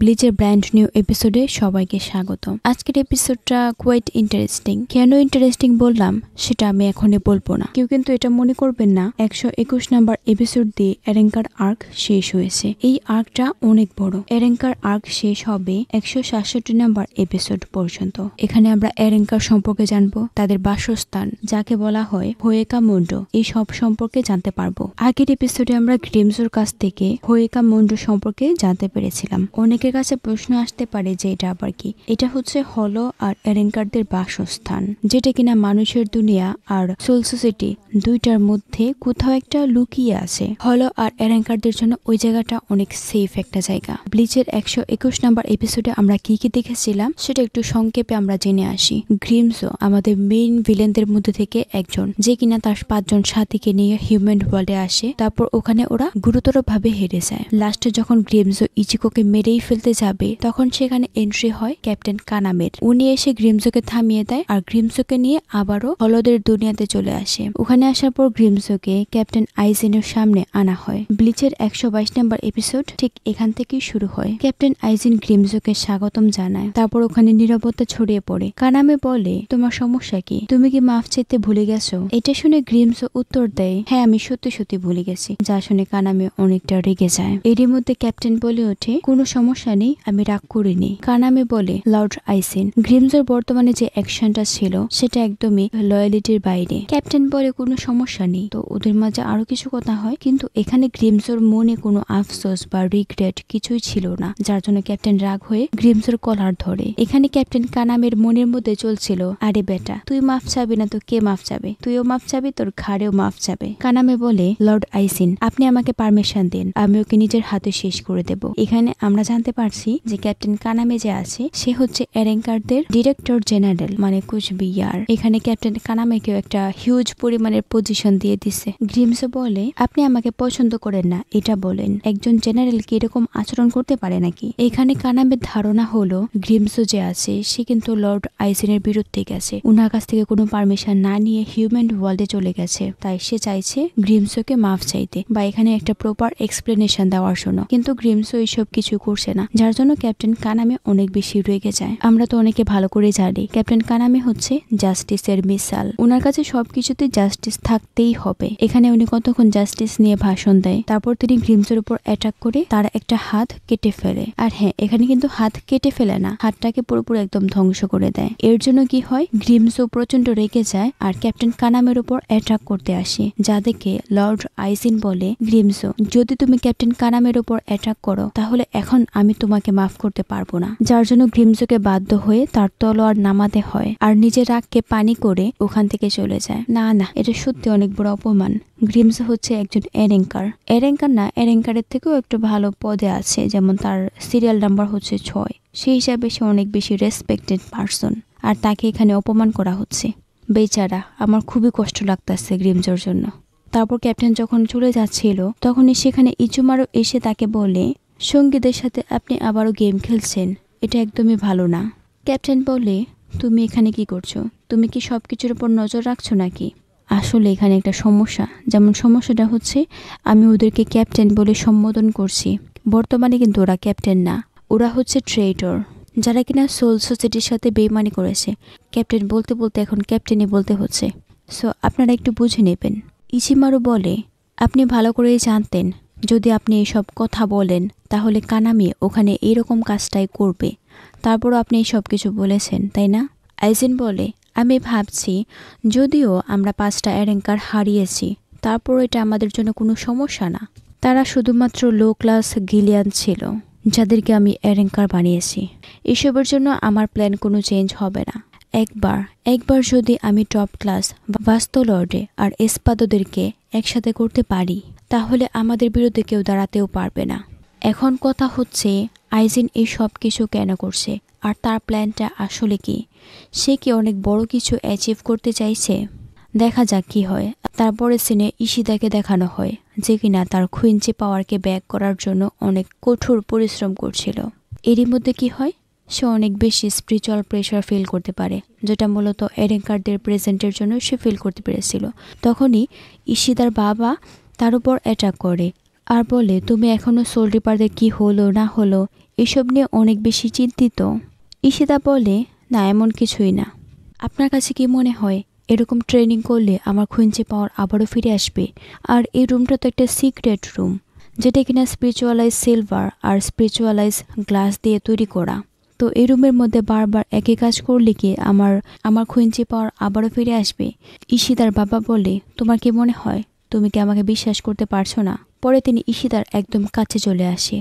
ব্লিচের brand new এপিসোডে সবাইকে স্বাগত। আজকের এপিসোডটা কোয়াইট ইন্টারেস্টিং। কেন ইন্টারেস্টিং বললাম সেটা আমি এখনই বলবো না। কেউ কিন্তু এটা মনে করবেন না 121 নাম্বার এপিসোড দিয়ে এরেঙ্কার আর্ক শেষ হয়েছে। এই আর্কটা অনেক বড়। এরেঙ্কার আর্ক শেষ হবে 167 নাম্বার এপিসোড পর্যন্ত। এখানে আমরা এরেঙ্কার সম্পর্কে জানবো, তাদের বাসস্থান যাকে বলা হয় হোয়েকা মুন্ডো, এই সব সম্পর্কে জানতে পারবো। আগের এপিসোডে আমরা গ্রিমজোর কাছ থেকে হোয়েকা মুন্ডো সম্পর্কে জানতে পেরেছিলাম। অনেকের কাছে প্রশ্ন আসতে পারে যে এটা আবার কি। এটা হচ্ছে হলো আর এরেঙ্কারদের বাসস্থান, যেটা কিনা মানুষের দুনিয়া আর সোল সোসাইটি দুইটার মধ্যে কোথাও একটা লুকিয়ে আছে। হলো আর এরেঙ্কারদের জন্য ওই জায়গাটা অনেক সেফ একটা জায়গা। ব্লিচের 121 নাম্বার এপিসোডে আমরা কি কি দেখেছিলাম সেটা একটু সংক্ষেপে আমরা জেনে আসি। গ্রিমজো আমাদের মেইন ভিলেনদের মধ্যে থেকে একজন, যে কিনা তার 5 জন সাথীকে নিয়ে হিউম্যান ওয়ার্ল্ডে আসে। তারপর ওখানে ওরা গুরুতর ভাবে হেরে যায়। লাস্টে যখন গ্রিমজো ইচিকোকে মেরেই ফেলতে যাবে তখন সেখানে এন্ট্রি হয় ক্যাপ্টেন কানামের। উনি এসে গ্রিমজোকে থামিয়ে দেয় আর গ্রিমজোকে নিয়ে আবারও হলদের দুনিয়াতে চলে আসে। ওখানে আসার পর গ্রিমজোকে ক্যাপ্টেন আইজিনের সামনে আনা হয়। ব্লিচের 122 নাম্বার এপিসোড ঠিক এখান থেকেই শুরু হয়। ক্যাপ্টেন আইজিন গ্রিমজোকে স্বাগতম জানায়। তারপর ওখানে নীরবতা ছড়িয়ে পড়ে। কানামে বলে, তোমার সমস্যা কি? তুমি কি মাফ চাইতে ভুলে গেছো? এটা শুনে গ্রিমজো উত্তর দেয়, হ্যাঁ আমি সত্যি সত্যি ভুলে গেছি। যা শুনে কানামে অনেকটা রেগে যায়। এরই মধ্যে ক্যাপ্টেন বলে ওঠে, কোনো সমস্যা নেই, আমি রাগ করিনি। কানামে বলে, লর্ড আইসিন, গ্রিমজোর বর্তমানে যে অ্যাকশনটা ছিল সেটা একদমই লয়ালিটির বাইরে। ক্যাপ্টেন বলে, কোনো সমস্যা নেই। তো ওদের মাঝে আরো কিছু কথা হয়, কিন্তু এখানে গ্রিমজোর মনে কোনো আফসোস বা রিগ্রেট কিছুই ছিল না, যার জন্য ক্যাপ্টেন রাগ হয়ে গ্রিমজোর কলার ধরে। এখানে ক্যাপ্টেন কানামের মনের মধ্যে চলছিল, আরে বেটা তুই মাফ চাবি না তো কে মাফ চাবে? তুইও মাফ চাবি, তোর ঘাড়েও মাফ চাবে। কানামে বলে, লর্ড আইসিন আপনি আমাকে পারমিশন দিন, আমি ওকে নিজের হাতে শেষ করে দেব। এখানে আমরা জানতে পারছি যে ক্যাপ্টেন কানামে যে আছে সে হচ্ছে এরেঙ্কারদের ডিরেক্টর জেনারেল, মানে কুচবিহার। এখানে ক্যাপ্টেন কানামেকেও একটা হিউজ পরিমাণের পজিশন দিয়ে দিছে। গ্রিমজো বলে, আপনি আমাকে পছন্দ করেন না এটা বলেন, একজন জেনারেল কি এরকম আচরণ করতে পারে নাকি? এখানে কানামের ধারণা হলো গ্রিমজো যে আছে সে কিন্তু লর্ড আইসিনের বিরুদ্ধে গেছে, উনার কাছ থেকে কোনো পারমিশন না নিয়ে হিউম্যান ওয়ার্ল্ডে চলে গেছে। তাই সে চাইছে গ্রিমজোকে মাফ চাইতে বা এখানে একটা প্রপার এক্সপ্লেনেশন দেওয়ার জন্য। কিন্তু গ্রিমজো এইসব কিছু করছে না, যার জন্য ক্যাপ্টেন কানামে অনেক বেশি রেগে যায়। আমরা তো অনেকে ভালো করে জানি ক্যাপ্টেন কানামে হচ্ছে জাস্টিসের মিসাল। ওনার কাছে সবকিছুতে জাস্টিস থাকতেই হবে। এখানে উনি কতক্ষণ জাস্টিস নিয়ে ভাষণ দেয়, তারপর তিনি গ্রিমজোর উপর অ্যাটাক করে তার একটা হাত কেটে ফেলে। আর হ্যাঁ, এখানে কিন্তু হাত কেটে ফেলে না, হাতটাকে পুরোপুরি একদম ধ্বংস করে দেয়। এর জন্য কি হয়, গ্রিমজো প্রচন্ড রেগে যায় আর ক্যাপ্টেন কানামের উপর অ্যাটাক করতে আসে। যা দেখে লর্ড আইসিন বলে, গ্রিমজো যদি তুমি ক্যাপ্টেন কানামের উপর অ্যাটাক করো তাহলে এখন আমি তোমাকে মাফ করতে পারবো না। যার জন্য গ্রিমজোকে বাধ্য হয়ে তার তলোয়ার নামাতে হয় আর নিজের রাগকে পানি করে ওখান থেকে চলে যায়। না না, এটা সত্যি অনেক বড় অপমান। গ্রিমজো হচ্ছে একজন এরেঙ্কার না, এরেঙ্কারের থেকেও একটু ভালো পদে আছে, যেমন তার সিরিয়াল নাম্বার হচ্ছে 6। সেই হিসাবে সে অনেক বেশি রেসপেক্টেড পারসন, আর তাকে এখানে অপমান করা হচ্ছে। বেচারা, আমার খুবই কষ্ট লাগতেছে গ্রিমজোর জন্য। তারপর ক্যাপ্টেন যখন চলে যাচ্ছিল তখনই সেখানে ইচুমারু এসে তাকে বলে, সঙ্গীদের সাথে আপনি আবারও গেম খেলছেন, এটা একদমই ভালো না। ক্যাপ্টেন বলে, তুমি এখানে কি করছো? তুমি কি সবকিছুর উপর নজর রাখছো নাকি? আসলে এখানে একটা সমস্যা, যেমন সমস্যাটা হচ্ছে আমি ওদেরকে ক্যাপ্টেন বলে সম্বোধন করছি, বর্তমানে কিন্তু ওরা ক্যাপ্টেন না, ওরা হচ্ছে ট্রেইটর, যারা কিনা সোল সোসাইটির সাথে বেইমানি করেছে। ক্যাপ্টেন বলতে বলতে এখন ক্যাপ্টেনই বলতে হচ্ছে, সো আপনারা একটু বুঝে নেবেন। ইচিমারু বলে, আপনি ভালো করেই জানতেন যদি আপনি এসব কথা বলেন তাহলে কানামি ওখানে এরকম কাজটাই করবে, তারপরও আপনি সব কিছু বলেছেন তাই না? আইজিন বলে, আমি ভাবছি যদিও আমরা 5টা এরেঙ্কার হারিয়েছি তারপর এটা আমাদের জন্য কোনো সমস্যা না। তারা শুধুমাত্র লো ক্লাস গিলিয়ান ছিল যাদেরকে আমি এরেঙ্কার বানিয়েছি। এসবের জন্য আমার প্ল্যান কোনো চেঞ্জ হবে না। একবার যদি আমি টপ ক্লাস ভাস্তলর্ডে আর এসপাদোদেরকে একসাথে করতে পারি তাহলে আমাদের বিরুদ্ধে কেউ দাঁড়াতেও পারবে না। এখন কথা হচ্ছে আইজিন এই সব কিছু কেন করছে আর তার প্ল্যানটা আসলে কি? সে কি অনেক বড় কিছু অ্যাচিভ করতে চাইছে? দেখা যাক কি হয়। তারপরে সিনে ইশিদাকে দেখানো হয় যে কিনা তার খুইঞ্চি পাওয়ারকে ব্যাক করার জন্য অনেক কঠোর পরিশ্রম করছিল। এরই মধ্যে কি হয়, সে অনেক বেশি স্পিরিচুয়াল প্রেশার ফিল করতে পারে, যেটা মূলত এরেঙ্কারদের প্রেজেন্টের জন্য সে ফিল করতে পেরেছিল। তখনই ইশিদার বাবা তার উপর অ্যাটাক করে আর বলে তুমি এখনো সোল রিপারদের কি হলো না হলো এসব নিয়ে অনেক বেশি চিন্তিত। ঈশিতা বলে, না এমন কিছুই না। আপনার কাছে কি মনে হয় এরকম ট্রেনিং করলে আমার খুঁজে পাওয়ার আবারও ফিরে আসবে? আর এই রুমটা তো একটা সিক্রেট রুম, যেটা কিনা স্পিরিচুয়ালাইজ সিলভার আর স্পিরিচুয়ালাইজ গ্লাস দিয়ে তৈরি করা। তো এই রুমের মধ্যে বারবার একই কাজ করলে কি আমার খুঁজে পাওয়ার আবারও ফিরে আসবে? ঈশিতার বাবা বলে, তোমার কি মনে হয়? তুমি কি আমাকে বিশ্বাস করতে পারছো না? পরে তিনি ঈশিতার একদম কাছে চলে আসে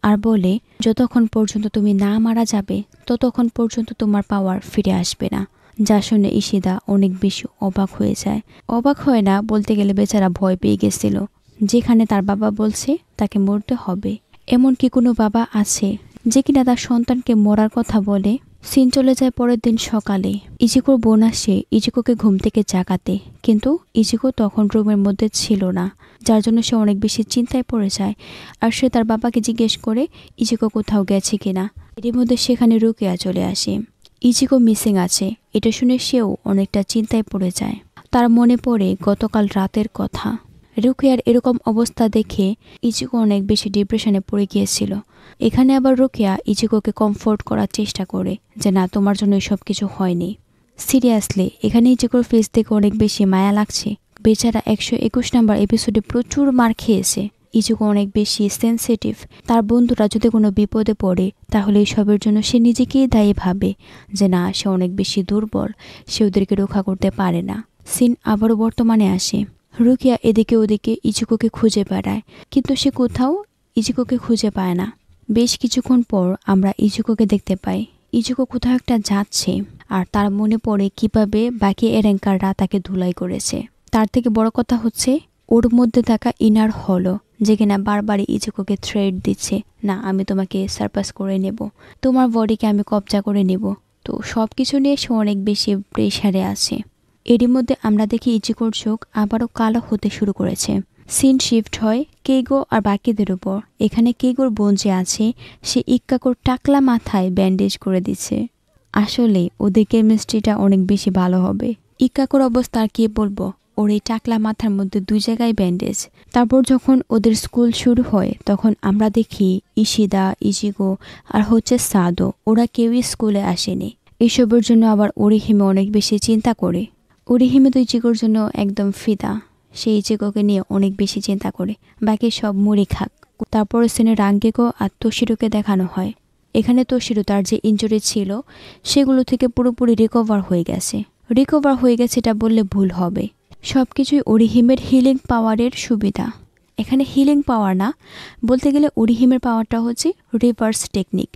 আর বলে, যতক্ষণ পর্যন্ত তুমি না মারা যাবে ততক্ষণ পর্যন্ত তোমার পাওয়ার ফিরে আসবে না। যা শুনে ঈশিতা অনেক বেশি অবাক হয়ে যায়। অবাক হয় না, বলতে গেলে বেচারা ভয় পেয়ে গেছিল। যেখানে তার বাবা বলছে তাকে মরতে হবে, এমন কি কোনো বাবা আছে যে কিনা তার সন্তানকে মরার কথা বলে? সিন চলে যায় পরের দিন সকালে। ইজিকোর বোন আসে ইজিকোকে ঘুম থেকে জাগাতে, কিন্তু ইজিকো তখন রুমের মধ্যে ছিল না, যার জন্য সে অনেক বেশি চিন্তায় পড়ে যায়। আর সে তার বাবাকে জিজ্ঞেস করে ইজিকো কোথাও গেছে কিনা। এর মধ্যে সেখানে রুকিয়া চলে আসে। ইজিকো মিসিং আছে এটা শুনে সেও অনেকটা চিন্তায় পড়ে যায়। তার মনে পড়ে গতকাল রাতের কথা। রুকিয়ার এরকম অবস্থা দেখে ইজিকো অনেক বেশি ডিপ্রেশনে পড়ে গিয়েছিল। এখানে আবার রুকিয়া ইজিকোকে কমফোর্ট করার চেষ্টা করে যে না, তোমার জন্য সব কিছু হয়নি। সিরিয়াসলি এখানে ইজিকোর ফেস দেখে অনেক বেশি মায়া লাগছে। বেচারা 121 নম্বর এপিসোডে প্রচুর মার খেয়েছে। ইজিকো অনেক বেশি সেন্সিটিভ। তার বন্ধুরা যদি কোনো বিপদে পড়ে তাহলে এসবের জন্য সে নিজেকেই দায়ী ভাবে যে না, সে অনেক বেশি দুর্বল, সে ওদেরকে রক্ষা করতে পারে না। সিন আবারও বর্তমানে আসে। রুকিয়া এদিকে ওদিকে ইজিকোকে খুঁজে বেড়ায়, কিন্তু সে কোথাও ইজিকোকে খুঁজে পায় না। বেশ কিছুক্ষণ পর আমরা ইজিকোকে দেখতে পাই। ইজিকো কোথাও একটা যাচ্ছে আর তার মনে পড়ে কিভাবে বাকি এরেঙ্কাররা তাকে ধুলাই করেছে। তার থেকে বড় কথা হচ্ছে ওর মধ্যে থাকা ইনার হলো, যে কিনা বারবারই ইজিকোকে থ্রেট দিচ্ছে, না আমি তোমাকে সারপাস করে নেব, তোমার বডিকে আমি কবজা করে নেব। তো সব কিছু নিয়ে সে অনেক বেশি প্রেশারে আছে। এরই মধ্যে আমরা দেখি ইজিকোর চোখ আবারও কালো হতে শুরু করেছে। সিন শিফট হয় কেইগো আর বাকিদের উপর। এখানে কেইগোর বোন যে আছে সে ইক্কাকোর টাকলা মাথায় ব্যান্ডেজ করে দিচ্ছে। আসলে ওদের কেমিস্ট্রিটা অনেক বেশি ভালো হবে। ইক্কাকোর অবস্থা আর কি বলবো, ওর এই টাকলা মাথার মধ্যে 2 জায়গায় ব্যান্ডেজ। তারপর যখন ওদের স্কুল শুরু হয় তখন আমরা দেখি ইশিদা, ইজিকো আর হচ্ছে সাদো, ওরা কেউই স্কুলে আসেনি। এসবের জন্য আবার ওরিহিমে অনেক বেশি চিন্তা করে। ওরিহিমে তো ইজিকোর জন্য একদম ফিদা, সেই ইজিকোকে নিয়ে অনেক বেশি চিন্তা করে, বাকি সব মুড়ি খাক। তারপর সিনে রাঙ্গেকো আর তোশিরোকে দেখানো হয়। এখানে তোশিরো তার যে ইনজুরি ছিল সেগুলো থেকে পুরোপুরি রিকভার হয়ে গেছে। এটা বললে ভুল হবে। সব কিছুই ওরিহিমের হিলিং পাওয়ারের সুবিধা। এখানে হিলিং পাওয়ার না, বলতে গেলে ওরিহিমের পাওয়ারটা হচ্ছে রিভার্স টেকনিক।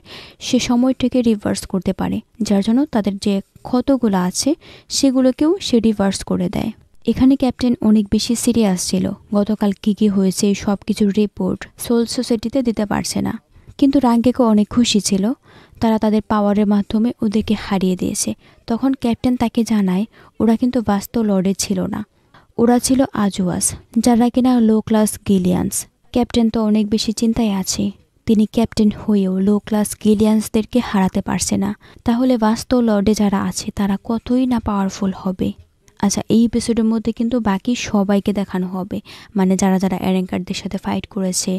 সে সময়টাকে রিভার্স করতে পারে, যার জন্য তাদের যে ক্ষতগুলো আছে সেগুলোকেও সে রিভার্স করে দেয়। এখানে ক্যাপ্টেন অনেক বেশি সিরিয়াস ছিল। গতকাল কী হয়েছে সব কিছুর রিপোর্ট সোল সোসাইটিতে দিতে পারছে না, কিন্তু রাঙ্গেকো অনেক খুশি ছিল তারা তাদের পাওয়ারের মাধ্যমে ওদেরকে হারিয়ে দিয়েছে। তখন ক্যাপ্টেন তাকে জানায় ওরা কিন্তু বাস্তব লর্ডে ছিল না, ওরা ছিল আজুয়াস, যারা কিনা লো ক্লাস গিলিয়ান্স। ক্যাপ্টেন তো অনেক বেশি চিন্তায় আছে, তিনি ক্যাপ্টেন হয়েও লো ক্লাস গিলিয়ান্সদেরকে হারাতে পারছে না। তাহলে বাস্তব লর্ডে যারা আছে তারা কতই না পাওয়ারফুল হবে। আচ্ছা, এই এপিসোডের মধ্যে কিন্তু বাকি সবাইকে দেখানো হবে, মানে যারা যারা এরেঙ্কারদের সাথে ফাইট করেছে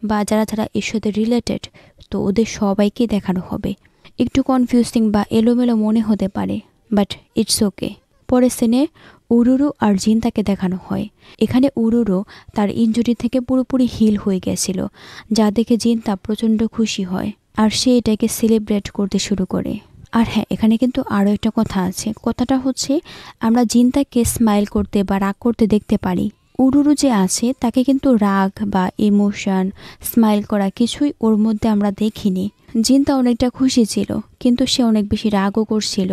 বা যারা যারা এর সাথে রিলেটেড, তো ওদের সবাইকে দেখানো হবে। একটু কনফিউজিং বা এলোমেলো মনে হতে পারে, বাট ইটস ওকে। পরের সিনে উরুরু আর জিনতাকে দেখানো হয়। এখানে উরুরু তার ইনজুরি থেকে পুরোপুরি হিল হয়ে গেছিল, যা দেখে জিনতা প্রচণ্ড খুশি হয় আর সে এটাকে সেলিব্রেট করতে শুরু করে। আর হ্যাঁ, এখানে কিন্তু আরও একটা কথা আছে। কথাটা হচ্ছে আমরা জিনতাকে স্মাইল করতে বা রাগ করতে দেখতে পারি। উরুরু যে আছে তাকে কিন্তু রাগ বা ইমোশন, স্মাইল করা কিছুই ওর মধ্যে আমরা দেখিনি। জিনতা অনেকটা খুশি ছিল, কিন্তু সে অনেক বেশি রাগও করছিল।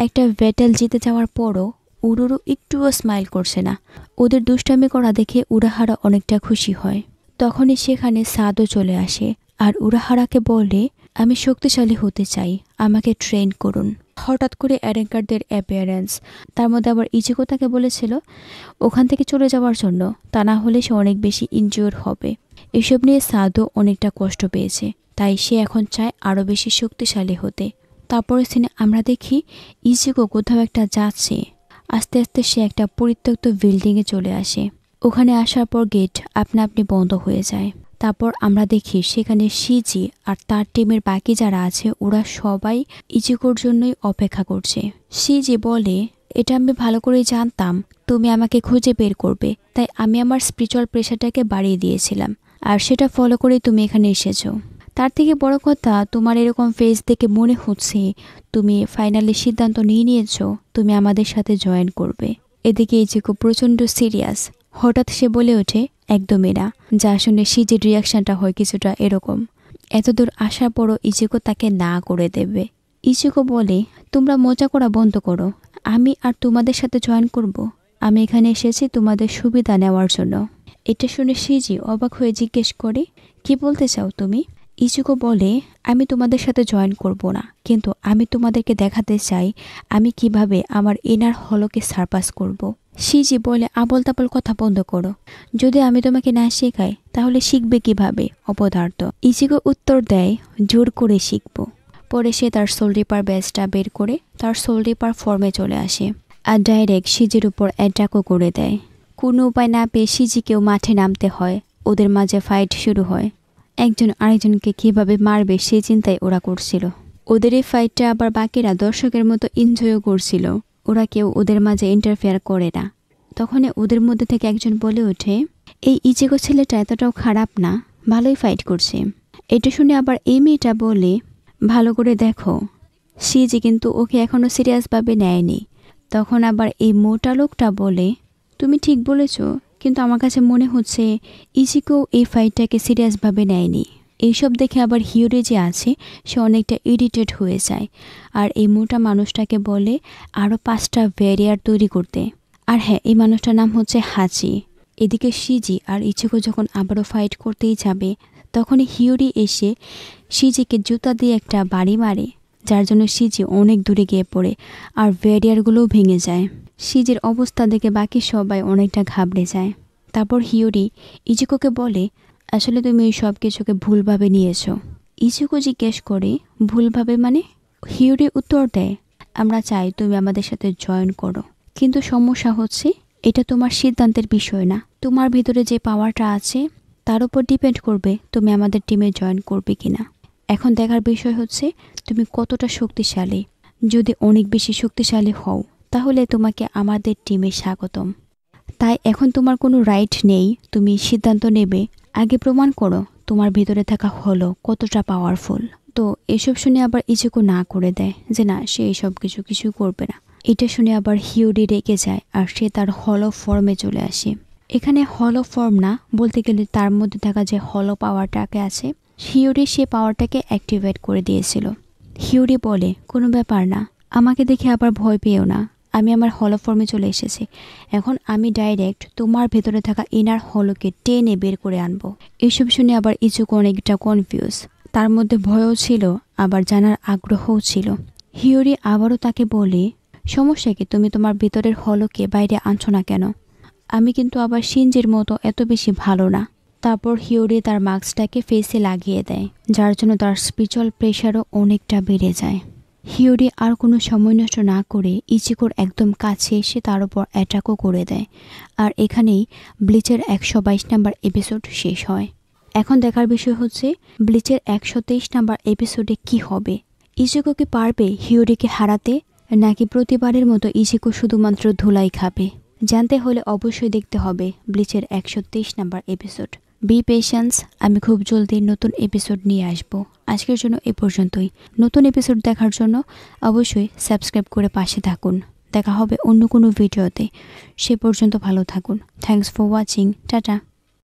একটা ব্যাটেল জিতে যাওয়ার পরও উরুরু একটুও স্মাইল করছে না। ওদের দুষ্টামি করা দেখে উরাহারা অনেকটা খুশি হয়। তখনই সেখানে সাদও চলে আসে আর উরাহারাকে বলে, আমি শক্তিশালী হতে চাই, আমাকে ট্রেন করুন। হঠাৎ করে এরেঙ্কারদের অ্যাপিয়ারেন্স, তার মধ্যে আবার ইজিকো তাকে বলেছিল ওখান থেকে চলে যাওয়ার জন্য, তা না হলে সে অনেক বেশি ইনজিওর হবে। এসব নিয়ে সাদও অনেকটা কষ্ট পেয়েছে, তাই সে এখন চায় আরও বেশি শক্তিশালী হতে। তারপরে সিনে আমরা দেখি ইজিকো কোথাও একটা যাচ্ছে। আস্তে আস্তে সে একটা পরিত্যক্ত বিল্ডিংয়ে চলে আসে। ওখানে আসার পর গেট আপনা আপনি বন্ধ হয়ে যায়। তারপর আমরা দেখি সেখানে শিজি আর তার টিমের বাকি যারা আছে ওরা সবাই ইচিকোর জন্যই অপেক্ষা করছে। শিজি বলে, এটা আমি ভালো করেই জানতাম তুমি আমাকে খুঁজে বের করবে, তাই আমি আমার স্পিরিচুয়াল প্রেশারটাকে বাড়িয়ে দিয়েছিলাম, আর সেটা ফলো করে তুমি এখানে এসেছো। তার থেকে বড় কথা, তোমার এরকম ফেস দেখে মনে হচ্ছে তুমি ফাইনালি সিদ্ধান্ত নিয়েছো তুমি আমাদের সাথে জয়েন করবে। এদিকে ইচিকো প্রচণ্ড সিরিয়াস। হঠাৎ সে বলে ওঠে, একদমই না। যা শুনে শিজির রিয়াকশনটা হয় কিছুটা এরকম। এতদূর আসার পরও ইচিকো তাকে না করে দেবে। ইচিকো বলে, তোমরা মজা করা বন্ধ করো, আমি আর তোমাদের সাথে জয়েন করব। আমি এখানে এসেছি তোমাদের সুবিধা নেওয়ার জন্য। এটা শুনে শিজি অবাক হয়ে জিজ্ঞেস করে, কি বলতে চাও তুমি? ইচিকো বলে, আমি তোমাদের সাথে জয়েন করব না, কিন্তু আমি তোমাদেরকে দেখাতে চাই আমি কিভাবে আমার ইনার হলকে সারপাস করব। শিজি বলে, আবল তাবল কথা বন্ধ করো, যদি আমি তোমাকে না শেখাই তাহলে শিখবে কিভাবে অপদার্থ। ইচিকো উত্তর দেয়, জোর করে শিখব। পরে সে তার সোল রিপার ব্যাজটা বের করে তার সোল রিপার ফর্মে চলে আসে আর ডাইরেক্ট শিজির উপর অ্যাটাকও করে দেয়। কোনো উপায় না পেয়ে শিজিকেও মাঠে নামতে হয়। ওদের মাঝে ফাইট শুরু হয়। একজন আরেকজনকে কিভাবে মারবে সেই চিন্তায় ওরা করছিল। ওদের এই ফাইটটা আবার বাকিরা দর্শকের মতো এনজয়ও করছিল। ওরা কেউ ওদের মাঝে ইন্টারফেয়ার করে না। তখনই ওদের মধ্যে থেকে একজন বলে ওঠে, এই ইচিকো ছেলেটা এতটাও খারাপ না, ভালোই ফাইট করছে। এটা শুনে আবার এই মেয়েটা বলে, ভালো করে দেখো, শিজি কিন্তু ওকে এখনও সিরিয়াসভাবে নেয়নি। তখন আবার এই মোটা লোকটা বলে, তুমি ঠিক বলেছ, কিন্তু আমার কাছে মনে হচ্ছে ইচিকো এই ফাইটটাকে সিরিয়াসভাবে নেয়নি। এইসব দেখে আবার হিউরি যে আছে সে অনেকটা ইরিটেট হয়ে যায় আর এই মোটা মানুষটাকে বলে আরও 5টা ব্যারিয়ার তৈরি করতে। আর হ্যাঁ, এই মানুষটার নাম হচ্ছে হাচি। এদিকে শিজি আর ইচিকো যখন আবারও ফাইট করতেই যাবে তখনই হিউরি এসে শিজিকে জুতা দিয়ে একটা বাড়ি মারে, যার জন্য শিজি অনেক দূরে গিয়ে পড়ে আর ব্যারিয়ারগুলোও ভেঙে যায়। শিজির অবস্থা দেখে বাকি সবাই অনেকটা ঘাবড়ে যায়। তারপর হিউরি ইচিকোকে বলে, আসলে তুমি এই সব কিছুকে ভুলভাবে নিয়েছো। ইচিকো জিজ্ঞেস করে, ভুলভাবে মানে? হিউরি উত্তর দেয়, আমরা চাই তুমি আমাদের সাথে জয়েন করো, কিন্তু সমস্যা হচ্ছে এটা তোমার সিদ্ধান্তের বিষয় না। তোমার ভিতরে যে পাওয়ারটা আছে তার উপর ডিপেন্ড করবে তুমি আমাদের টিমে জয়েন করবে কিনা। এখন দেখার বিষয় হচ্ছে তুমি কতটা শক্তিশালী। যদি অনেক বেশি শক্তিশালী হও তাহলে তোমাকে আমাদের টিমে স্বাগতম। তাই এখন তোমার কোনো রাইট নেই তুমি সিদ্ধান্ত নেবে, আগে প্রমাণ করো তোমার ভিতরে থাকা হলো কতটা পাওয়ারফুল। তো এসব শুনে আবার ইচিকো না করে দেয় যে না, সে এসব কিছু করবে না। এটা শুনে আবার হিউরি রেগে যায় আর সে তার হলো ফর্মে চলে আসে। এখানে হলো ফর্ম না, বলতে গেলে তার মধ্যে থাকা যে হলো পাওয়ারটাকে আছে হিউরি সে পাওয়ারটাকে অ্যাক্টিভেট করে দিয়েছিল। হিউরি বলে, কোনো ব্যাপার না, আমাকে দেখে আবার ভয় পেও না, আমি আমার হলো ফর্মে চলে এসেছি। এখন আমি ডাইরেক্ট তোমার ভেতরে থাকা ইনার হলোকে টেনে বের করে আনবো। এইসব শুনে আবার ইচিকো অনেকটা কনফিউজ। তার মধ্যে ভয়ও ছিল আবার জানার আগ্রহও ছিল। হিউরি আবারও তাকে বলে, সমস্যা কি, তুমি তোমার ভেতরের হলোকে বাইরে আনছো না কেন? আমি কিন্তু আবার শিনজির মতো এত বেশি ভালো না। তারপর হিউরি তার মাস্কটাকে ফেসে লাগিয়ে দেয়, যার জন্য তার স্পিরিচুয়াল প্রেশারও অনেকটা বেড়ে যায়। হিউরি আর কোনো সময় নষ্ট না করে ইচিকোর একদম কাছে এসে তার উপর অ্যাটাকও করে দেয়। আর এখানেই ব্লিচের 122 নাম্বার এপিসোড শেষ হয়। এখন দেখার বিষয় হচ্ছে ব্লিচের 123 নাম্বার এপিসোডে কি হবে। ইচিকো কি পারবে হিউরিকে হারাতে, নাকি প্রতিবারের মতো ইচিকো শুধুমাত্র ধুলাই খাবে? জানতে হলে অবশ্যই দেখতে হবে ব্লিচের 123 নাম্বার এপিসোড। বি পেশেন্স, আমি খুব জলদি নতুন এপিসোড নিয়ে আসব। আজকের জন্য এ পর্যন্তই। নতুন এপিসোড দেখার জন্য অবশ্যই সাবস্ক্রাইব করে পাশে থাকুন। দেখা হবে অন্য কোনো ভিডিওতে। সে পর্যন্ত ভালো থাকুন। Thanks for watching. টাটা।